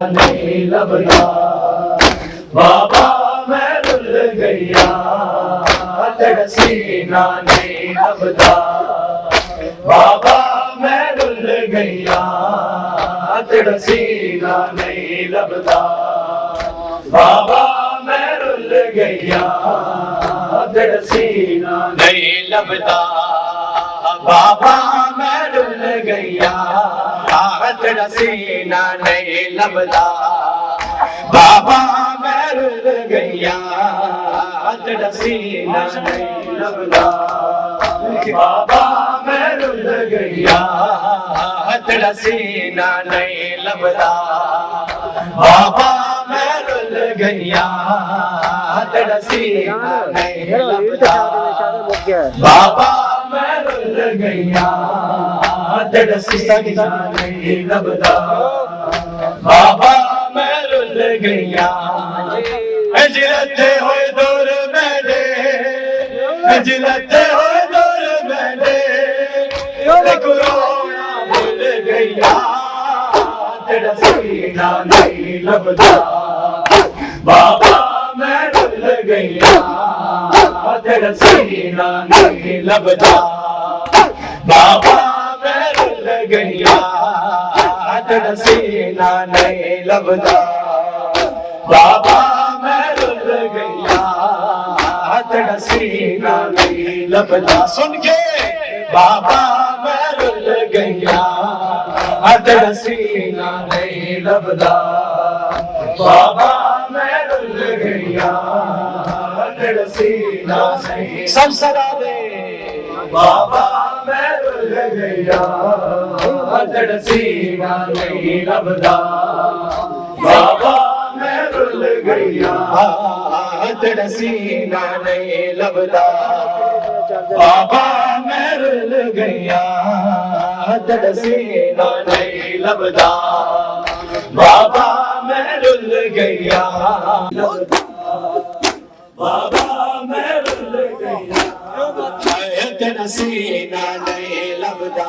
नहीं लभदा बाबा मैं रुल गया तेरा सीना नहीं लभदा बाबा मैं रुल गया तेरा सीना नहीं लभदा बाबा मैं रुल गया तेरा सीना नहीं लभदा बाबा मैं रुल गया तेरा सीना नहीं लभदा बाबा मैं रुल गया तेरा सीना नहीं लभदा बाबा मैं रुल गया तेरा सीना नहीं लभदा बाबा मैं रुल गया तेरा सीना नहीं लभदा बाबा मैं रुल गया तेरा सीना नहीं लभदा बाबा मैं रुल गया हजरते होए दूर मैंने हजरते होए दूर मैंने रोना भूल गया तेरा सीना नहीं लभदा बाबा मैं रुल गया तेरा सीना नहीं लभदा बाबा मैं रुल गया तेरा सीना नहीं लभदा बाबा मैं रुल गया तेरा सीना नहीं लभदा सुन के बाबा मैं रुल गया तेरा सीना नहीं लभदा बाबा मैं रुल गया तेरा सीना नहीं सब सदा दे बाबा मैं रुल गया तेरा सीना नहीं लभदा बाबा मैं रुल गया तेरा सीना नहीं लभदा बाबा मैं रुल गया तेरा सीना नहीं लभदा बाबा मैं रुल गया बाबा मैं रुल गया तेरा सीना नहीं लभदा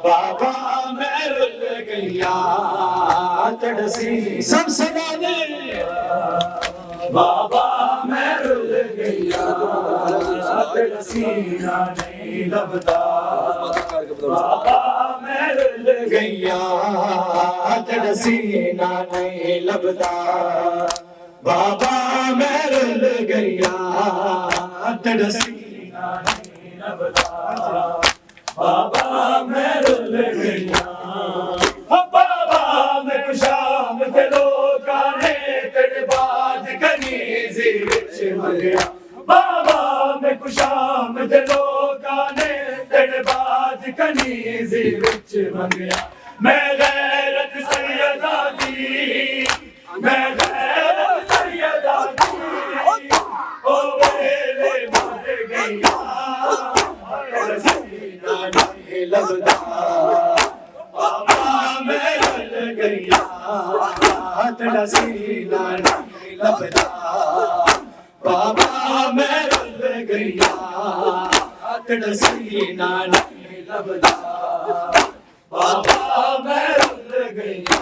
बाबा मैं रुल गया तेरा सीना सब सदा दे बाबा मैं रुल गया तेरा सीना नहीं लभदा बाबा मैं रुल गया तेरा सीना नहीं लभदा बाबा मैं रुल गया तेरा सीना नहीं लभदा बाबा मैं रुल गया बाबा मैं शाम के लोकां ने तेरे बाज कनीज़ी विच मंगया बाबा मैं शाम के लोकां ने तेरे बाज कनीज़ी विच मंगया मैं गैरत सैयदा दी मैं गैरत सैयदा दी ओ वेले मर गया तेरा सीना नहीं लभदा बाबा मैं रुल गया तेरा सीना नहीं लभदा बाबा मैं रुल गया तेरा सीना नहीं लभदा बाबा मैं रुल गया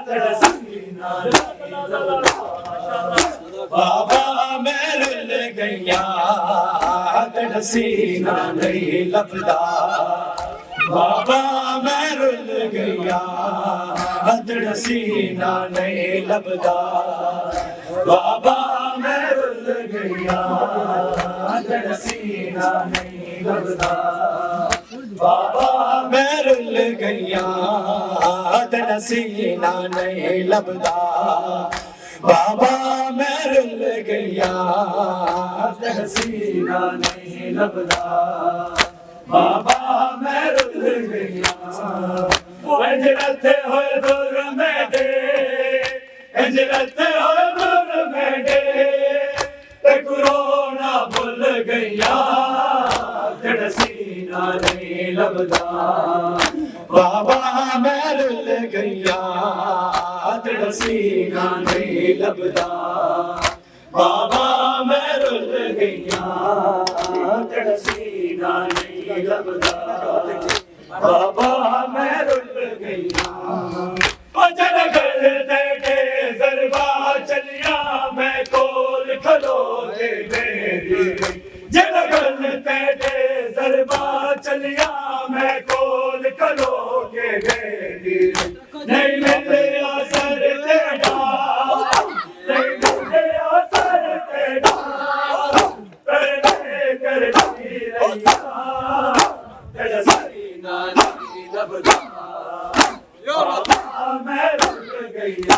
तेरा सीना नहीं लभदा बाबा मैं रुल गया तेरा सीना नहीं लभदा बाबा मैं रुल गया तेरा सीना नहीं लभदा बाबा मैं रुल गया तेरा सीना नहीं लभदा बाबा मैं रुल गया तेरा सीना नहीं लभदा बाबा मैं रुल गया तेरा सीना नहीं लभदा बाबा मैं रुल गया हजरते होए दूर मैंने हजरते होए दूर मैंने रोना भूल गया तेरा सीना नहीं लभदा बाबा मैं रुल गया तेरा सीना नहीं लभदा बाबा मैं रुल गया तेरा सीना नहीं लभदा बाबा मैं रुल गया गैया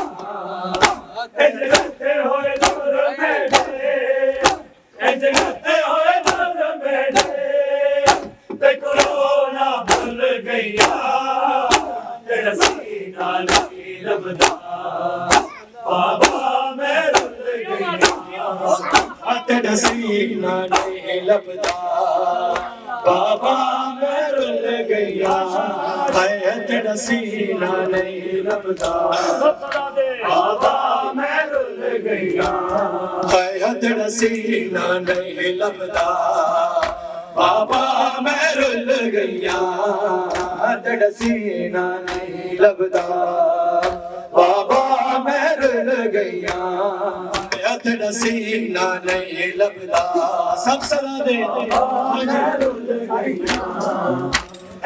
इंज लते होए दूर मेरे इंज लते होए दूर मेरे ते कोरोना भुल गैया तेरा सीना नहीं लभदा बाबा मैं रुल गैया तेरा सीना नहीं लभदा बाबा मैं रुल गैया है तेरा सीना नहीं लभदा बाबा मैं रुल गैया है तेरा सीना नहीं लभदा बाबा मैं रुल गैया तेरा सीना नहीं लभदा बाबा मैं रुल गैया तेरा सीना नहीं लभदा सब सदा दे मैं रुल गैया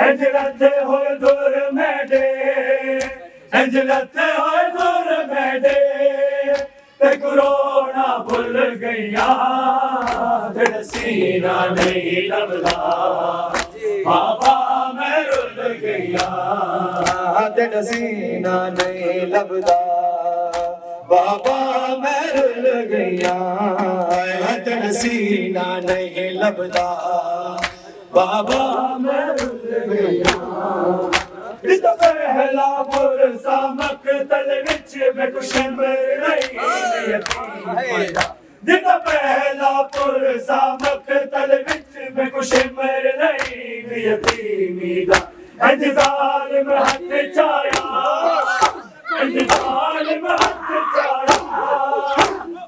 इंज लते होए दूर मेरे इंज लते होए दूर मेरे ते कोरोना भुल गैया तेरा सीना नहीं लभदा बाबा मैं रुल गैया तेरा सीना नहीं लभदा बाबा मैं रुल गैया तेरा सीना नहीं लभदा बाबा मैं रुल गैया जिदा पहला पुरसा मकतल विच मैं कुछ नहीं जिदा पहला पुरसा मकतल विच मैं कुछ नहीं यतीमी दा इंज जालिम हथ चाया इंज जालिम हथ चाया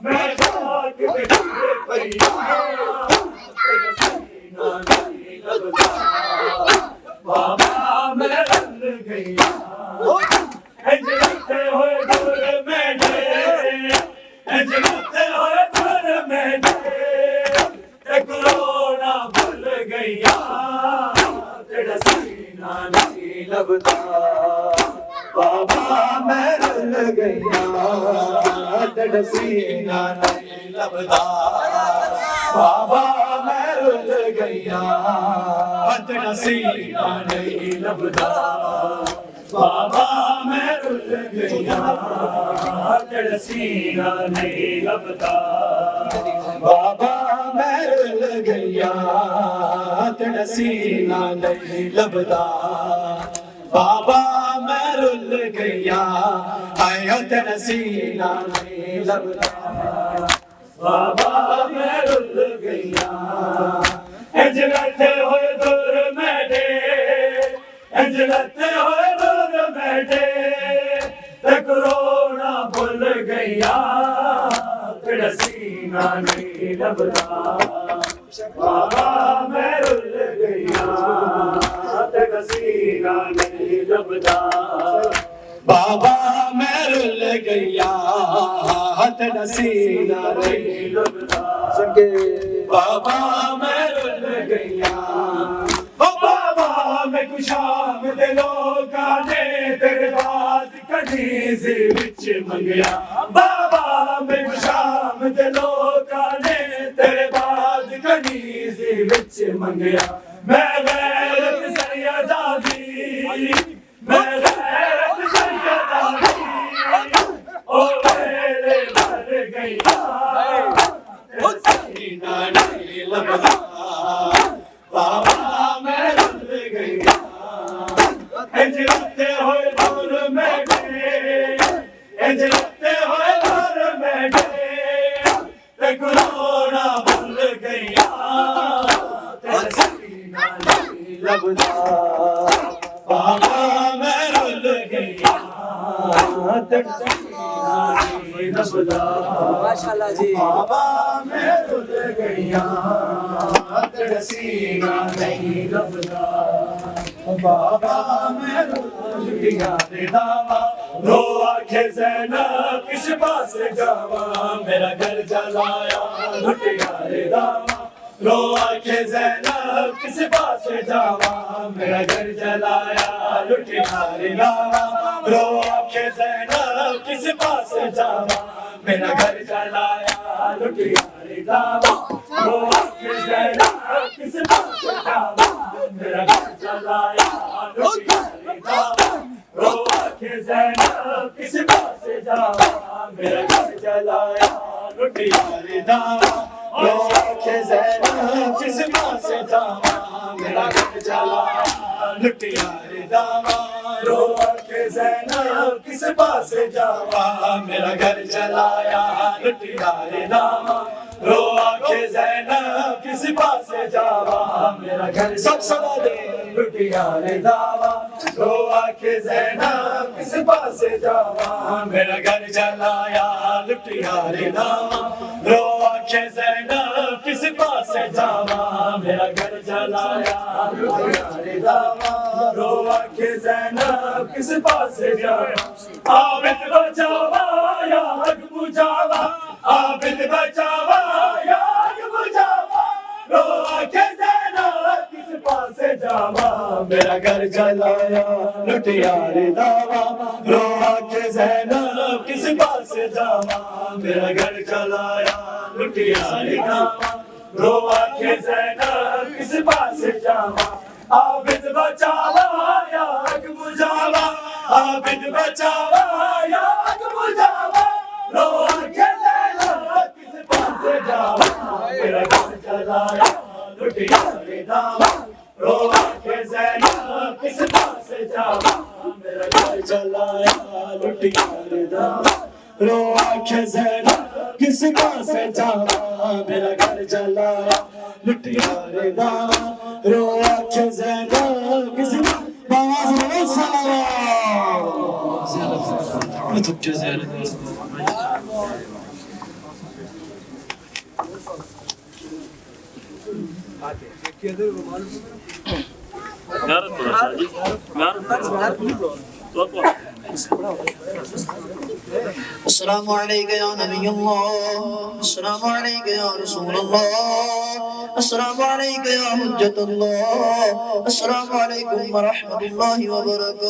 मैं जाग बिखरे पईया तेरा सीना नहीं लभदा बाबा मैं रुल गैया इंज लते होए दूर मेरे इंज लते होए दूर मेरे ते कोरोना भुल गैया तेरा सीना नहीं लभदा बाबा मैं रुल गैया तेरा सीना नहीं लभदा बाबा मैं रुल गैया तेरा सीना नहीं लभदा बाबा मैं रुल गैया तेरा सीना नहीं लभदा बाबा मैं रुल गैया तेरा सीना नहीं लभदा बाबा मैं रुल गैया आया तेरा सीना नहीं लभदा बाबा मैं रुल गैया इंज लते होए दूर मेरे इंज लते होए दूर मेरे ते कोरोना भुल गैया तेरा सीना नहीं लभदा बाबा मैं रुल गैया तेरा सीना नहीं लभदा बाबा मैं रुल गैया तेरा सीना नहीं लभदा बाबा मैं रुल गैया ओ बाबा मैं कुशाम दे लोकां ने तेरे बाद कदी सी विच मंगया बाबा मैं कुशाम दे लोकां ने तेरे बाद कदी सी विच मंगया मैं गैरत सैयदा दी मैं गैरत सैयदा दी ओ मेरे मर गैया सीना नहीं लभदा बाबा मैं रुल गैया इंज लते होए दूर मेरे इंज लते होए दूर मेरे ते कोरोना भुल गैया तेरा सीना नहीं लभदा बाबा मैं रुल गैया तेरा सीना नहीं लभदा माशाअल्लाह जी बाबा मैं रुल गैया तेरा सीना नहीं लभदा बाबा मैं रुल गैया रे दावा रो आखे ज़ैनब किस पास जावा मेरा घर जलाया लुटिया रे दावा रो आंखें ज़ैनब किस पास जावा, मेरा घर जलाया लुटिया रे लावा। रो आंखें ज़ैनब किस पास जावा, मेरा घर जलाया लुटिया रे लावा। रो आंखें ज़ैनब किस पास जावा, मेरा घर जलाया लुटिया रे लावा। रो आंखें ज़ैनब किस पास जावा, मेरा घर जलाया लुटिया रे लावा। रो आंखें ज़ैनब किस पास जावा, मेरा घर जलाया लुटिया रे लावा। रो आंखें ज़ैनब किस पास जावा, मेरा घर जलाया लुटिया रे लावा। रो आंखें ज़ैनब किस पास जावा, मेरा घर सब सदा दे लुटिया रे लावा। रो आंखें ज़ैनब किस पास जावा, मेरा घर जलाया लुटिया रे लावा। रो आंखें ज़ैनब किस पास जावा, मेरा घर जलाया लुटिया रे लावा। रो आंखें ज़ैनब किस पास जावा, आबिद बचावा या हक बुझावा, आबिद बचावा या हक बुझावा। रो आंखें ज़ैनब किस पास जावा, मेरा घर जलाया लुटिया रे लावा। रो आंखें ज़ैनब किस पास जावा, मेरा घर जलाया लुटिया रे लावा। रो आंखें ज़ैनब किस पास जावा, आबिद बचावा या हक बुझावा, आबिद बचावा या हक बुझावा। रो आंखें ज़ैनब किस पास जावा, मेरा घर जलाया लुटिया रे लावा। रो आंखें ज़ैनब किस पास जावा, मेरा घर जलाया लुटिया रे लावा। रो आंखें ज़ैनब किस पास जावा, मेरा घर जलाया लुटिया रे लावा। रो आंखें ज़ैनब किस पास अस्सलामु अलैका या नबी अल्लाह, अस्सलामु अलैका या रसूल अल्लाह, अस्सलामु अलैका या हुज्जत अल्लाह, अस्सलामु अलैकुम व रहमतुल्लाहि व बरकातुहू।